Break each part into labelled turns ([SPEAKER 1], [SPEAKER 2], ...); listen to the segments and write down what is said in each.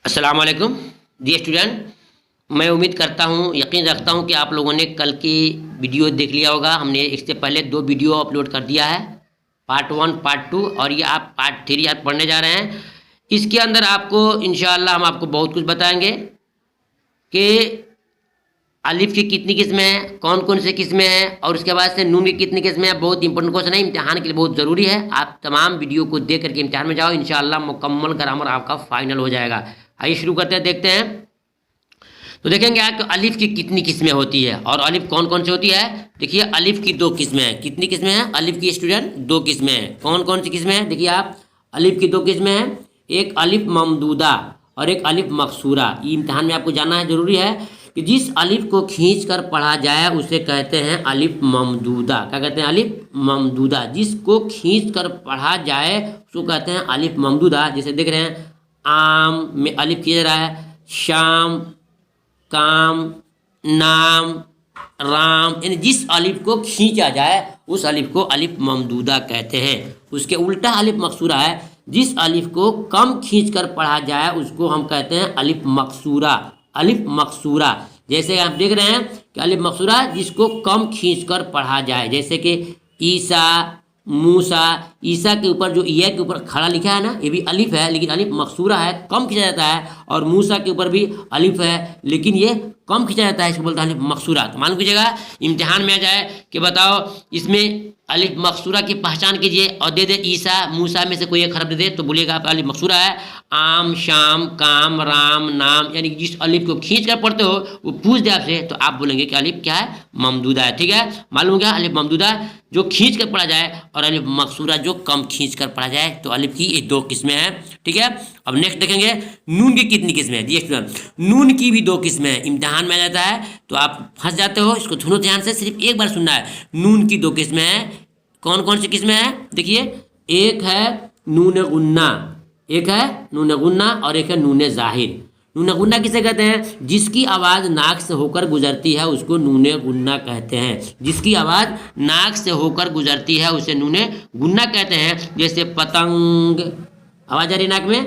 [SPEAKER 1] अस्सलाम वालेकुम dear student. मैं उम्मीद करता हूँ, यकीन रखता हूँ कि आप लोगों ने कल की वीडियो देख लिया होगा। हमने इससे पहले 2 वीडियो अपलोड कर दिया है, पार्ट 1 पार्ट 2, और ये आप पार्ट 3 आज पढ़ने जा रहे हैं। इसके अंदर आपको इंशाअल्लाह हम आपको बहुत कुछ बताएंगे कि अलिफ की कितनी किस्में हैं, कौन कौन से किस्में हैं, और उसके बाद से नून की कितनी किस्में हैं। बहुत इंपॉर्टेंट क्वेश्चन है, इम्तिहान के लिए बहुत ज़रूरी है। आप तमाम वीडियो को देख करके इम्तिहान में जाओ, इंशाअल्लाह मुकम्मल ग्रामर आपका फाइनल हो जाएगा। आइए शुरू करते हैं, देखते हैं। तो देखेंगे आप अलिफ की कितनी किस्में होती है और अलिफ कौन कौन सी होती है। देखिए अलिफ की 2 किस्में हैं। कितनी किस्में हैं अलिफ की स्टूडेंट? 2 किस्में हैं। कौन कौन सी किस्में हैं? देखिए आप, अलिफ की 2 किस्में हैं, एक अलिफ ममदूदा और एक अलिफ मकसूरा। ये इम्तिहान में आपको जानना है, जरूरी है कि जिस अलिफ को खींच कर पढ़ा जाए उसे कहते हैं अलिफ ममदूदा। क्या कहते हैं? अलिफ ममदूदा। जिसको खींच कर पढ़ा जाए उसको कहते हैं अलिफ ममदूदा। जैसे देख रहे हैं, आम में अलिफ किया जा रहा है, शाम, काम, नाम, राम, यानी जिस अलिफ को खींचा जाए उस अलिफ को अलिफ ममदूदा कहते हैं। उसके उल्टा अलिफ मकसूरा है, जिस अलिफ को कम खींच कर पढ़ा जाए उसको हम कहते हैं अलिफ मकसूरा। अलिफ मकसूरा, जैसे आप देख रहे हैं कि अलिफ मकसूरा जिसको कम खींच कर पढ़ा जाए, जैसे कि ईसा, मूसा। ईसा के ऊपर जो ईया के ऊपर खड़ा लिखा है ना, ये भी अलिफ है लेकिन अलिफ मकसूरा है, कम खींचा जाता है। और मूसा के ऊपर भी अलिफ है लेकिन ये कम खींचा जाता है, इसको बोलता है अलिफ मकसूरा। तो मालूम कीजिएगा, इम्तिहान में आ जाए कि बताओ इसमें अलिफ मकसूरा की पहचान कीजिए और दे दे ईसा मूसा में से कोई एक हरफ दे दे तो बोलिएगा आपका अलिफ मकसूरा है। आम, शाम, काम, राम, नाम, यानी जिस अलिफ को खींच कर पढ़ते हो वो पूछ दे आपसे तो आप बोलेंगे कि अलिफ क्या है? ममदूदा है। ठीक है, मालूम क्या? अलिफ ममदूदा जो खींच कर पढ़ा जाए और अलिफ मकसूरा जो कम खींच कर पढ़ा जाए। तो अलिफ की ये 2 किस्में हैं। ठीक है, अब नेक्स्ट देखेंगे नून की कितनी किस्में हैं। जी स्टूडेंट, नून की भी 2 किस्में हैं। इम्तिहान में आ जाता है तो आप फंस जाते हो, इसको सुनो ध्यान से, सिर्फ एक बार सुनना है। नून की 2 किस्में हैं। कौन कौन सी किस्में हैं? देखिए, एक है नून गुन्ना, एक है नून गुन्ना और एक है नून जाहिर। नून गुन्ना किसे कहते हैं? जिसकी आवाज़ नाक से होकर गुजरती है उसको नून गुन्ना कहते हैं। जिसकी आवाज़ नाक से होकर गुजरती है उसे नून गुन्ना कहते हैं। जैसे पतंग, आवाज़ आ रही नाक में,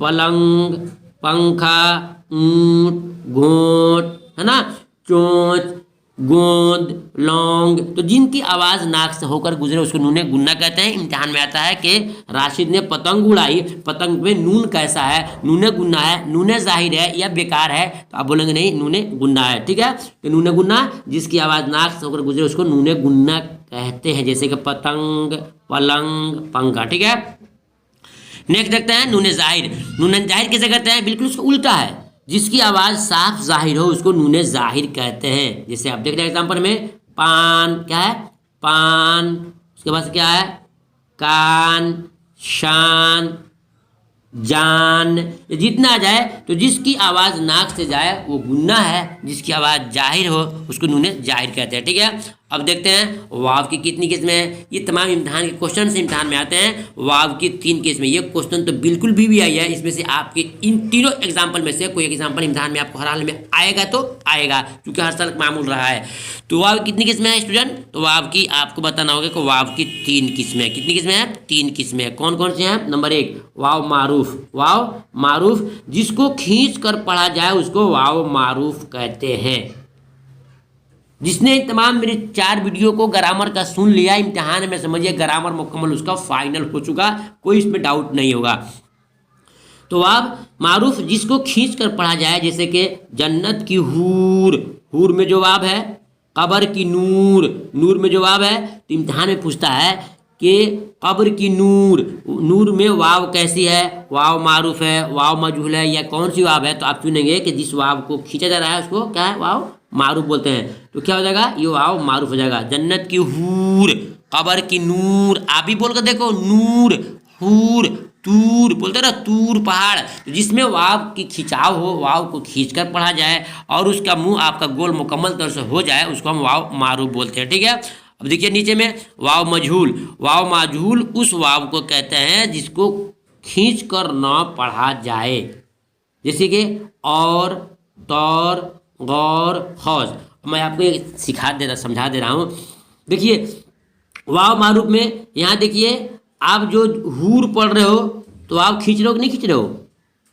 [SPEAKER 1] पलंग, पंखा, ऊंट, घोंट, है ना, चोंच, गोंद, लौंग। तो जिनकी आवाज़ नाक से होकर गुजरे उसको नूने गुन्ना कहते हैं। इम्तिहान में आता है कि राशिद ने पतंग उड़ाई, पतंग में नून कैसा है? नूने गुन्ना है, नूने जाहिर है या बेकार है? तो आप बोलेंगे नहीं, नूने गुन्ना है। ठीक है, तो नूने गुन्ना जिसकी आवाज़ नाक से होकर गुजरे उसको नूने गुन्ना कहते हैं, जैसे कि पतंग, पलंग, पंखा। ठीक है, नेक्स्ट देखते हैं नूने जाहिर। नूने जाहिर किसे कहते हैं? बिल्कुल उसका उल्टा है, जिसकी आवाज़ साफ जाहिर हो उसको नूने जाहिर कहते हैं। जैसे आप देख रहे हैं एग्जाम्पल में, पान, क्या है? पान। उसके बाद क्या है? कान, शान, जान। ये जितना आ जाए तो जिसकी आवाज़ नाक से जाए वो गुन्ना है, जिसकी आवाज़ जाहिर हो उसको नूने जाहिर कहते हैं। ठीक है, अब देखते हैं वाव की कितनी किस्में हैं। ये तमाम इम्तिहान के क्वेश्चन से इम्तिहान में आते हैं। वाव की 3 किस्में। ये क्वेश्चन तो बिल्कुल भी आई है, इसमें से आपके इन तीनों एग्जाम्पल में से कोई एक एग्जाम्पल इम्तिहान में आपको हर हाल में आएगा तो आएगा, क्योंकि हर साल मामूल रहा है। तो वाव कितनी किस्में हैं स्टूडेंट? तो वाव की आपको बताना होगा कि वाव की 3 किस्में। कितनी किस्में हैं? 3 किस्में। कौन कौन सी हैं? नंबर 1 वाव मारूफ। वाव मारूफ जिसको खींच कर पढ़ा जाए उसको वाव मारूफ कहते हैं। जिसने तमाम मेरे 4 वीडियो को ग्रामर का सुन लिया, इम्तिहान में समझिए ग्रामर मुकम्मल उसका फाइनल हो चुका, कोई इसमें डाउट नहीं होगा। तो वाव मारूफ जिसको खींच कर पढ़ा जाए, जैसे कि जन्नत की हूर, हूर में जो वाव है, कब्र की नूर, नूर में जो वाव है। तो इम्तिहान में पूछता है कि कब्र की नूर, नूर में वाव कैसी है? वाव मारूफ है, वाव मजहूल है, या कौन सी वाव है? तो आप चुनेंगे कि जिस वाव को खींचा जा रहा है उसको क्या है? वाव मारूफ बोलते हैं। तो क्या हो जाएगा? ये वाव मारूफ हो जाएगा। जन्नत की हूर, कब्र की नूर। आप भी बोल कर देखो, नूर, हूर, तूर, बोलते हैं ना, तूर पहाड़। तो जिसमें वाव की खिंचाव हो, वाव को खींच कर पढ़ा जाए और उसका मुंह आपका गोल मुकम्मल तौर से हो जाए उसको हम वाव मारूफ बोलते हैं। ठीक है, अब देखिए नीचे में वाव मजहूल। वाव मजहूल उस वाव को कहते हैं जिसको खींच कर न पढ़ा जाए, जैसे कि और, तौर, गौर, खौज। मैं आपको एक समझा दे रहा हूँ। देखिए वाव मारूफ में यहाँ देखिए, आप जो हूर पढ़ रहे हो तो आप खींच रहे हो कि नहीं खींच रहे हो?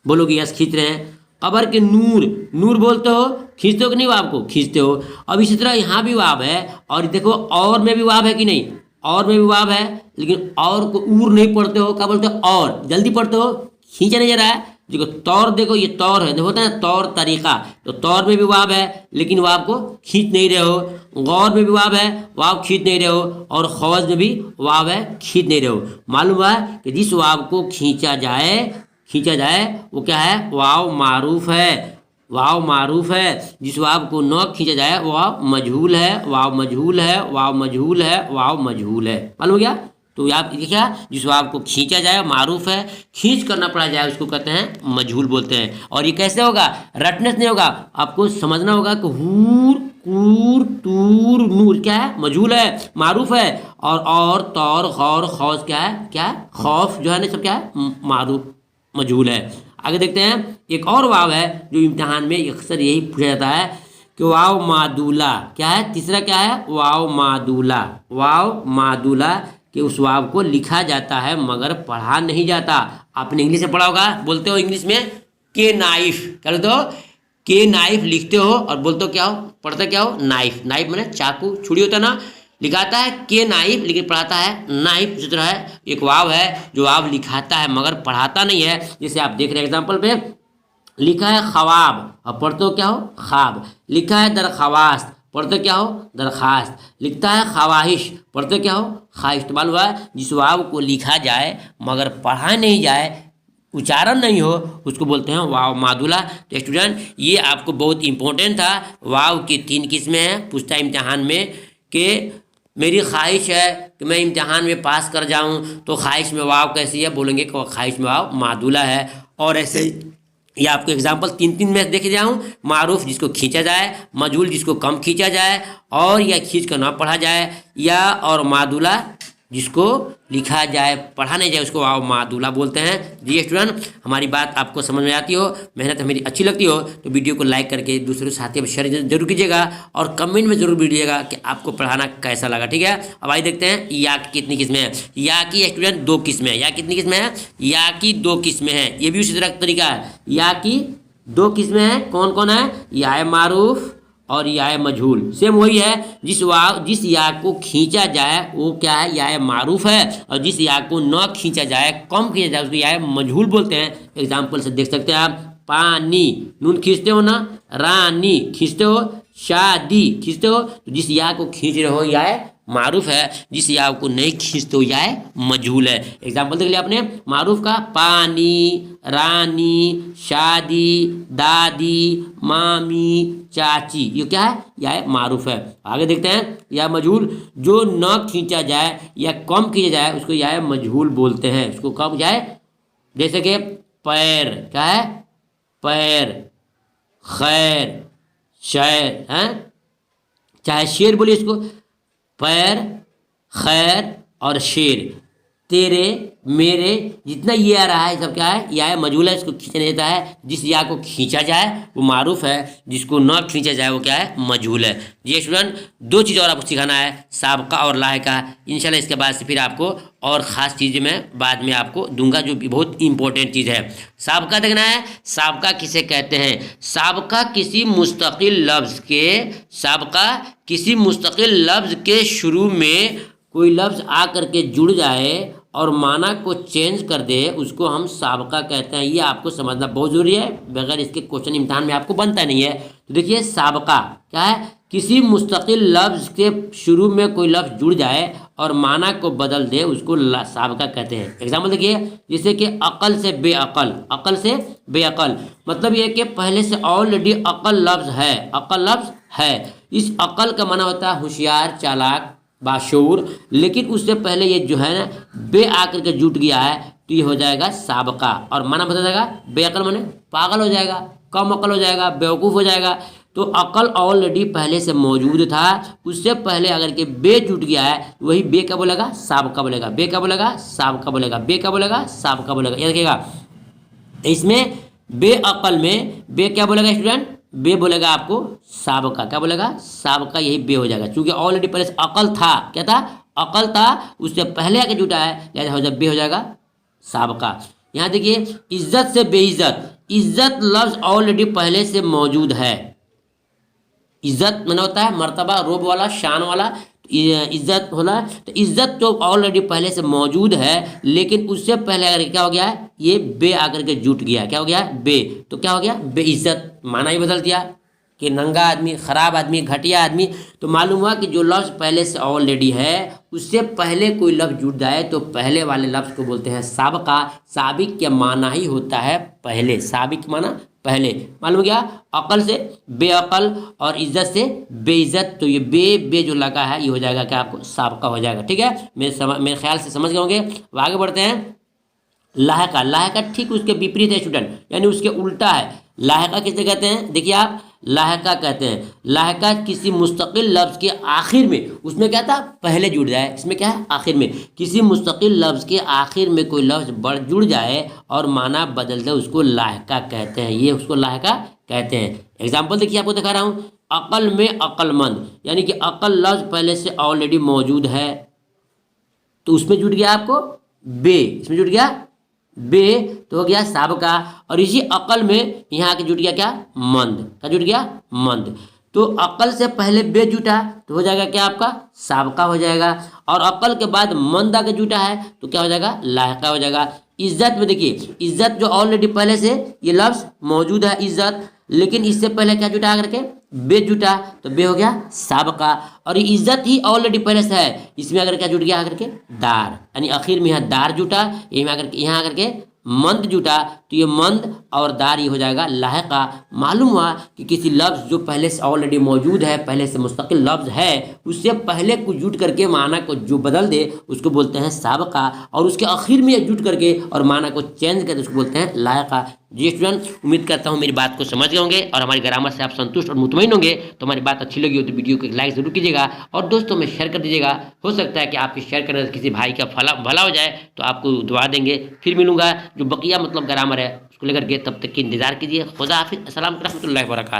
[SPEAKER 1] बोलोगे यस खींच रहे हैं। कबर के नूर, नूर बोलते हो, खींचते हो कि नहीं वाव को, खींचते हो। अब इसी तरह यहाँ भी वाव है, और देखो और में भी वाव है कि नहीं, और में भी वाव है, लेकिन और को ऊर नहीं पढ़ते हो, क्या बोलते हो, और जल्दी पढ़ते हो, खींचा नहीं जा रहा है। देखो तौर, देखो ये तौर है, होता है ना तौर तरीका, तो तौर में भी वाव है लेकिन वाव को खींच नहीं रहे हो। गौर में भी वाव है, वाव खींच नहीं रहे हो, और खौज में भी वाव है, खींच नहीं रहे हो। मालूम हुआ कि जिस वाव को खींचा जाए वो क्या है, वाव मारूफ है, वाव मारूफ है। जिस वाव को न खींचा जाए वो वाव मजहूल है, वाव मजहूल है, वाव मजहूल है, वाव मजहूल है। मालूम हो गया। तो आप देखिए, जिस वाव को खींचा जाए मारूफ है, खींच करना पड़ा जाए उसको कहते हैं मजहूल बोलते हैं। और ये कैसे होगा, रटने से नहीं होगा, आपको समझना होगा कि हूर कूर तूर नूर क्या है, मजहूल है, मारूफ है। और तौर गौर खौज क्या है, खौफ जो है ना सब क्या है, मारूफ मजहूल है। आगे देखते हैं, एक और वाव है जो इम्तिहान में अक्सर यही पूछा जाता है कि वाव मादूला क्या है, तीसरा क्या है, वाव मादूला। वाव मादूला कि उस वाव को लिखा जाता है मगर पढ़ा नहीं जाता। आपने इंग्लिश में पढ़ा होगा, बोलते हो इंग्लिश में के नाइफ, क्या बोलते हो, के नाइफ लिखते हो और बोलते हो क्या हो, पढ़ते क्या हो, नाइफ। नाइफ मैंने चाकू छुरी होता है ना, लिखाता है के नाइफ लेकिन पढ़ाता है नाइफ। जिस तरह है एक वाव है जो वाव लिखाता है मगर पढ़ाता नहीं है। जैसे आप देख रहे हैं एग्जाम्पल पे, लिखा है ख्वाब और पढ़ते हो क्या हो, ख्वाब। लिखा है दरख्वास्त, पढ़ते क्या हो, दरखास्त। लिखता है ख्वाहिश, पढ़ते क्या हो, ख्वाहिश। तो मालूम हुआ जिस वाव को लिखा जाए मगर पढ़ा नहीं जाए, उच्चारण नहीं हो, उसको बोलते हैं वाव मादूला। तो स्टूडेंट ये आपको बहुत इंपॉर्टेंट था। वाव की 3 किस्में हैं, पूछता है इम्तिहान में कि मेरी ख्वाहिश है कि मैं इम्तिहान में पास कर जाऊं, तो ख्वाहिश में वाव कैसी है, बोलेंगे कि ख्वाहिश में वाव मादूला है। और ऐसे ये आपको एग्जाम्पल 3 में देखे जाऊँ, मारूफ जिसको खींचा जाए, मजहूल जिसको कम खींचा जाए और या खींच कर ना पढ़ा जाए, या और मादूला जिसको लिखा जाए पढ़ा नहीं जाए उसको वाव मादूला बोलते हैं। जी स्टूडेंट, हमारी बात आपको समझ में आती हो, मेहनत मेरी अच्छी लगती हो तो वीडियो को लाइक करके दूसरे साथियों में शेयर जरूर कीजिएगा और कमेंट में जरूर दीजिएगा कि आपको पढ़ाना कैसा लगा। ठीक है, अब आइए देखते हैं या की कितनी किस्में हैं। या की स्टूडेंट 2 किस्में हैं। या कितनी किस्में हैं, या की 2 किस्में हैं। ये भी उसी तरह का तरीका है। या की 2 किस्में हैं, कौन कौन है, या मारूफ और या मजहूल। सेम वही है, जिस या को खींचा जाए वो क्या है, या मारूफ है, और जिस या को न खींचा जाए, कम खींचा जाए, उसको या मजहूल बोलते हैं। एग्जाम्पल से देख सकते हैं आप, पानी, नून खींचते हो ना, रानी खींचते हो, शादी खींचते हो, तो जिस या को खींच रहे हो या मारूफ है, जिस या को नहीं खींचते हो या मजहूल है। एग्जाम्पल देख लिया आपने मारूफ का, पानी, रानी, शादी, दादी, मामी, चाची, ये क्या है, या मारूफ है। आगे देखते हैं, या मजहूल जो न खींचा जाए या कम खींचा जाए उसको या मजहूल बोलते हैं। उसको कम जाए, जैसे कि पैर, क्या है, पैर, खैर, शैर है, चाहे शेर बोलिए इसको, पैर, खैर और शेर, तेरे, मेरे, जितना ये आ रहा है सब क्या है, या मजहूल है, इसको खींचा नहीं जाता है। जिस या को खींचा जाए वो मारूफ है, जिसको न खींचा जाए वो क्या है, मजहूल है। जी स्टूडेंट, 2 चीज़ और आपको सिखाना है, साबका और लाहिका। इंशाल्लाह इसके बाद से फिर आपको और ख़ास चीज़ें मैं बाद में आपको दूंगा जो बहुत इंपॉर्टेंट चीज़ है। साबका देखना है, साबका किसे कहते हैं, साबका किसी मुस्तकिल लफ्ज़ के, साबका किसी मुस्तकिल लफ्ज़ के शुरू में कोई लफ्ज़ आ करके जुड़ जाए और माना को चेंज कर दे, उसको हम साबका कहते हैं। ये आपको समझना बहुत ज़रूरी है, बगैर इसके क्वेश्चन इम्तिहान में आपको बनता नहीं है। तो देखिए साबका क्या है, किसी मुस्तकिल लफ्ज़ के शुरू में कोई लफ्ज़ जुड़ जाए और माना को बदल दे, उसको साबका कहते हैं। एग्जाम्पल देखिए, जैसे कि अकल से बेअकल, अकल से बेअकल, मतलब ये कि पहले से ऑलरेडी अकल लफ्ज़ है, अकल लफ्ज़ है। इस अकल का माना होता है होशियार, चालाक, बाशऊर, लेकिन उससे पहले ये जो है ना बे आकर के जुट गया है, तो ये हो जाएगा साबका। और माना बता जाएगा, बेअकल माने पागल हो जाएगा, कम अकल हो जाएगा, बेवकूफ़ हो जाएगा। तो अकल ऑलरेडी पहले से मौजूद था, उससे पहले अगर के बे जुट गया है, वही बे का बोलेगा, साबका बोलेगा, बे का बोलेगा, साबका बोलेगा, बे का बोलेगा, साबका बोलेगा। ये देखिएगा, इसमें बेअकल में बे क्या बोलेगा स्टूडेंट, बे बोलेगा आपको साबका, क्या बोलेगा, साबका, यही बे हो जाएगा। क्योंकि ऑलरेडी पहले से अकल था, क्या था, अकल था, उससे पहले आके जुटा है, लिहाजा हो जाए बे हो जाएगा साबका। यहाँ देखिए, इज्जत से बेइज्जत, इज्जत लफ्ज़ ऑलरेडी पहले से मौजूद है। इज्जत मैंने होता है मर्तबा, रोब वाला, शान वाला, इज्जत होला। तो इज्जत तो ऑलरेडी पहले से मौजूद है, लेकिन उससे पहले अगर क्या हो गया है, ये बे आकर के जुट गया। क्या हो गया है? बे। तो क्या हो गया? बेइज्जत। माना ही बदल दिया कि नंगा आदमी, ख़राब आदमी, घटिया आदमी। तो मालूम हुआ कि जो लफ्ज़ पहले से ऑलरेडी है उससे पहले कोई लफ्ज़ जुट जाए तो पहले वाले लफ्ज़ को बोलते हैं साबका। साबिक के माना ही होता है पहले। साबिक माना पहले। मालूम गया? अकल से बेअकल और इज्जत से बेइज्जत। तो ये बे जो लगा है ये हो जाएगा क्या? आपको साबका हो जाएगा। ठीक है, मेरे ख्याल से समझ गए होंगे। आगे बढ़ते हैं। लाहका। लाहका ठीक उसके विपरीत है स्टूडेंट, यानी उसके उल्टा है। लाहका किसे कहते हैं? देखिए आप, लाहका कहते हैं, लाहका किसी मुस्तकिल लफ्ज़ के आखिर में, उसमें क्या था? पहले जुड़ जाए। इसमें क्या है? आखिर में। किसी मुस्तकिल लफ्ज़ के आखिर में कोई लफ्ज़ जुड़ जाए और माना बदल दे, उसको लाहका कहते हैं। ये उसको लाहका कहते हैं। एग्जाम्पल देखिए, आपको दिखा रहा हूँ। अकल में अक्लमंद, यानी कि अकल लफ्ज़ पहले से ऑलरेडी मौजूद है तो उसमें जुड़ गया आपको बे। इसमें जुड़ गया बे, तो हो गया साबका। और इसी अकल में यहाँ आके जुट गया क्या? मंद। क्या जुट गया? मंद। तो अकल से पहले बे जुटा तो हो जाएगा क्या? आपका साबका हो जाएगा। और अकल के बाद मंद आके जुटा है तो क्या हो जाएगा? लायका हो जाएगा। इज्जत में देखिए, इज्जत जो ऑलरेडी पहले से ये लफ्ज़ मौजूद है इज्जत, लेकिन इससे पहले क्या जुटा करके? बे जुटा, तो बे हो गया साबका। और ये इज्जत ही ऑलरेडी पहले से है, इसमें अगर क्या जुट गया? आकर के दार, यानी आखिर में यहाँ दार जुटा, यहाँ आकर के मंद जुटा, तो ये मंद और दार ये हो जाएगा लाहका। मालूम हुआ कि किसी लफ्ज़ जो पहले से ऑलरेडी मौजूद है, पहले से मुस्तकिल लफ्ज़ है, उससे पहले कुछ जुट करके माना को जो बदल दे उसको बोलते हैं साबका, और उसके आखिर में जुट करके और माना को चेंज करके उसको बोलते हैं लायका। जी स्टूडेंट, उम्मीद करता हूँ मेरी बात को समझ गए होंगे और हमारी ग्रामर से आप संतुष्ट और मुतमईन होंगे। तो हमारी बात अच्छी लगी हो तो वीडियो को एक लाइक जरूर कीजिएगा और दोस्तों में शेयर कर दीजिएगा। हो सकता है कि आपके शेयर करने से किसी भाई का भला हो जाए तो आपको दुआ देंगे। फिर मिलूंगा जो बकिया मतलब ग्रामर है उसको लेकर के, तब तक की इंतजार कीजिए। खुदा हाफिज़। अस्सलाम वालेकुम रहमतुल्लाहि व बरकातहू।